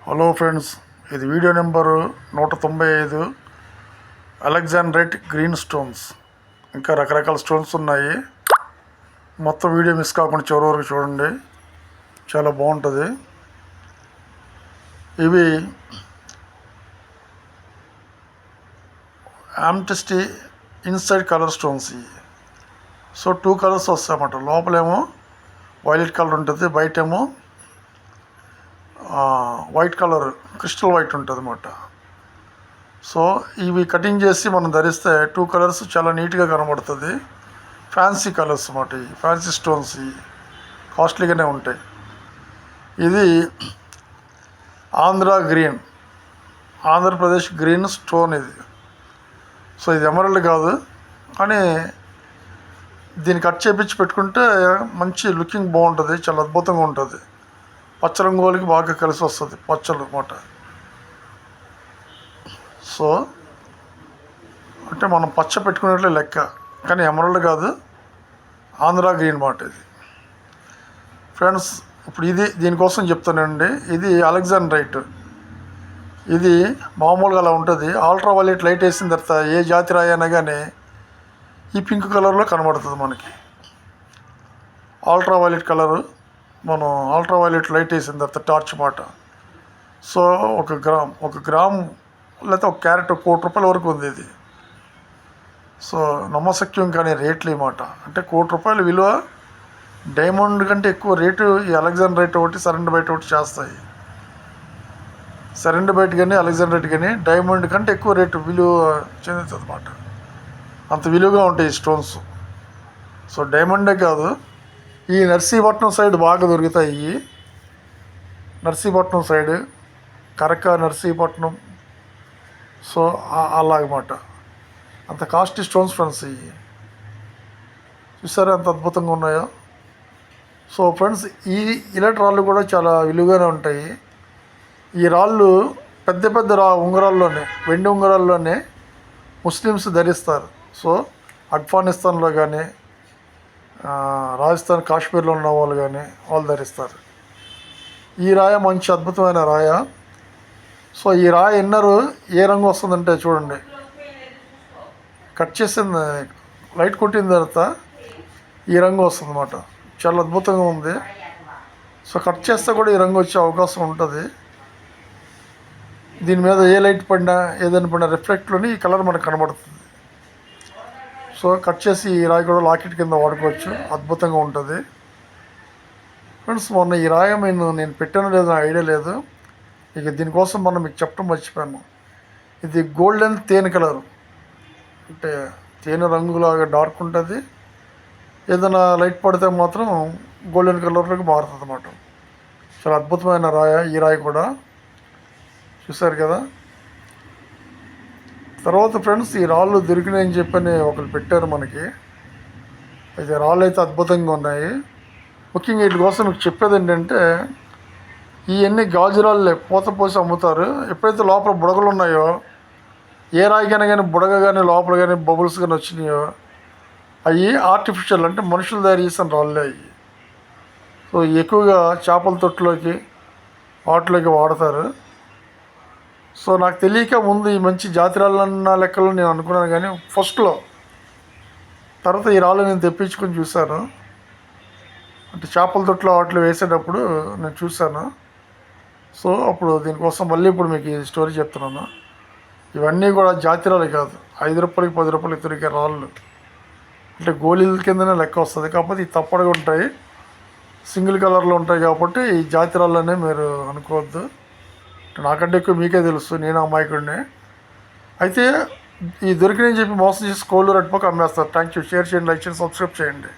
Hello friends, ఇది video number 195. Alexandrite green stones. ఇంకా రకరకాల స్టోన్స్ ఉన్నాయి. మొత్తం వీడియో మిస్ కాకుండా చివరి వరకు చూడండి, చాలా బాగుంటుంది. ఇవి amethyst inside colour stones. So 2 colours వస్తాయి అన్నమాట. లోపలేమో వైలెట్ కలర్ ఉంటుంది, బయటేమో వైట్ కలర్ క్రిస్టల్ వైట్ ఉంటుంది అన్నమాట. సో ఇవి కటింగ్ చేసి మనం ధరిస్తే 2 కలర్స్ చాలా నీట్గా కనబడుతుంది. ఫ్యాన్సీ కలర్స్ అన్నమాట. ఈ ఫ్యాన్సీ స్టోన్స్ కాస్ట్లీగానే ఉంటాయి. ఇది ఆంధ్రప్రదేశ్ గ్రీన్ స్టోన్ ఇది. సో ఇది ఎమరల్డ్ కాదు, కానీ దీన్ని కట్ చేపించి పెట్టుకుంటే మంచి లుకింగ్ బాగుంటుంది, చాలా అద్భుతంగా ఉంటుంది. పచ్చ రంగు వాళ్ళకి బాగా కలిసి వస్తుంది, పచ్చలు అన్నమాట. సో అంటే మనం పచ్చ పెట్టుకునేట్లే లెక్క, కానీ ఎమరల్డ్ కాదు, ఆంధ్ర గ్రీన్ మాట ఇది. ఫ్రెండ్స్, ఇప్పుడు దీనికోసం చెప్తానండి. ఇది అలెగ్జాండ్రైట్. ఇది మామూలుగా అలా ఉంటుంది. అల్ట్రా వైలెట్ లైట్ వేసిన తర్వాత ఏ జాతి రాయి అయినా కానీ ఈ పింక్ కలర్లో కనబడుతుంది మనకి. అల్ట్రా వైలెట్ కలరు, మనం అల్ట్రా వైలెట్ లైట్ వేసిన తర్వాత టార్చ్ మాట. సో ఒక గ్రామ్ లేకపోతే ఒక క్యారెట్ ₹1,00,00,000 వరకు ఉంది ఇది. సో నమ్మశక్యం కానీ రేట్లు మాట. అంటే ₹1,00,00,000 విలువ. డైమండ్ కంటే ఎక్కువ రేటు ఈ అలెగ్జాండ్రైట్ ఒకటి, సరెండర్బైట్ ఒకటి చేస్తాయి. సరెండర్బైట్ కానీ అలెగ్జాండ్రైట్ కానీ డైమండ్ కంటే ఎక్కువ రేటు విలువ చెందుతుంది అన్నమాట. అంత విలువగా ఉంటాయి ఈ స్టోన్స్. సో డైమండే కాదు, ఈ నర్సీపట్నం సైడ్ బాగా దొరుకుతాయి. నర్సీపట్నం సైడ్, కరక, నర్సీపట్నం. సో అలాగమాట. అంత కాస్ట్లీ స్టోన్స్ ఫ్రెండ్స్. ఇవి చూసారా ఎంత అద్భుతంగా ఉన్నాయో. సో ఫ్రెండ్స్, ఇలాంటి రాళ్ళు కూడా చాలా విలువగానే ఉంటాయి. ఈ రాళ్ళు పెద్ద పెద్ద ఉంగరాల్లోనే, వెండి ఉంగరాల్లోనే ముస్లిమ్స్ ధరిస్తారు. సో ఆఫ్ఘనిస్తాన్లో కానీ, రాజస్థాన్, కాశ్మీర్లో ఉన్న వాళ్ళు కానీ వాళ్ళు ధరిస్తారు. ఈ రాయ మంచి అద్భుతమైన రాయ. సో ఈ రాయ ఇన్నరు ఏ రంగు వస్తుందంటే చూడండి, కట్ చేసిన లైట్ కొట్టిన తర్వాత ఈ రంగు వస్తుంది అన్నమాట. చాలా అద్భుతంగా ఉంది. సో కట్ చేస్తే కూడా ఈ రంగు వచ్చే అవకాశం ఉంటుంది. దీని మీద ఏ లైట్ పడినా, ఏదైనా పడినా రిఫ్లెక్ట్లోని ఈ కలర్ మనకు కనబడుతుంది. సో కట్ చేసి ఈ రాయి కూడా లాకెట్ కింద వాడుకోవచ్చు, అద్భుతంగా ఉంటుంది. ఫ్రెండ్స్, మొన్న ఈ రాయి నేను పెట్టానో లేదో ఐడియా లేదు. ఇక దీనికోసం మీకు చెప్పడం మర్చిపోయాను. ఇది గోల్డెన్ తేనె కలర్, అంటే తేనె రంగులాగా డార్క్ ఉంటుంది. ఏదైనా లైట్ పడితే మాత్రం గోల్డెన్ కలర్లోకి మారుతుంది అన్నమాట. చాలా అద్భుతమైన రాయ ఈ రాయి కూడా. చూసారు కదా. తర్వాత ఫ్రెండ్స్, ఈ రాళ్ళు దొరికినాయని చెప్పని ఒకరు పెట్టారు మనకి. అయితే రాళ్ళు అయితే అద్భుతంగా ఉన్నాయి. ముఖ్యంగా వీటి కోసం మీకు చెప్పేది ఏంటంటే, ఇవన్నీ గాజు రాళ్ళే, పూత పోసి అమ్ముతారు. ఎప్పుడైతే లోపల బుడగలు ఉన్నాయో, ఏ రాయికైనా కానీ బుడగ కానీ లోపల కానీ బబుల్స్ కానీ వచ్చినాయో, అవి ఆర్టిఫిషియల్, అంటే మనుషులు తయారు చేసిన రాళ్ళే అవి. సో ఎక్కువగా చేపల తొట్టులోకి వాటిలోకి వాడతారు. సో నాకు తెలియక ముందు ఈ మంచి జాతి రాళ్ళన్న లెక్కలో నేను అనుకున్నాను, కానీ ఫస్ట్లో. తర్వాత ఈ రాళ్ళు నేను తెప్పించుకొని చూశాను. అంటే చేపల తొట్లో వాటిలో వేసేటప్పుడు నేను చూశాను. సో అప్పుడు దీనికోసం మళ్ళీ ఇప్పుడు మీకు ఈ స్టోరీ చెప్తున్నాను. ఇవన్నీ కూడా జాతి రాళ్ళు కాదు, ₹5, ₹10 దొరికే రాళ్ళు. అంటే గోళీల కిందనే లెక్క వస్తుంది. కాకపోతే ఈ తప్పడుగా ఉంటాయి, సింగిల్ కలర్లో ఉంటాయి. కాబట్టి ఈ జాతి రాళ్ళనే మీరు అనుకోవద్దు. నాకంటే ఎక్కువ మీకే తెలుసు, నేను అమాయకుడిని. అయితే ఈ దొరికినని చెప్పి మోసం చేసి కోళ్ళు రట్టుపోక అమ్మేస్తారు. Thank you. షేర్ చేయండి, లైక్ చేయండి, సబ్స్క్రైబ్ చేయండి.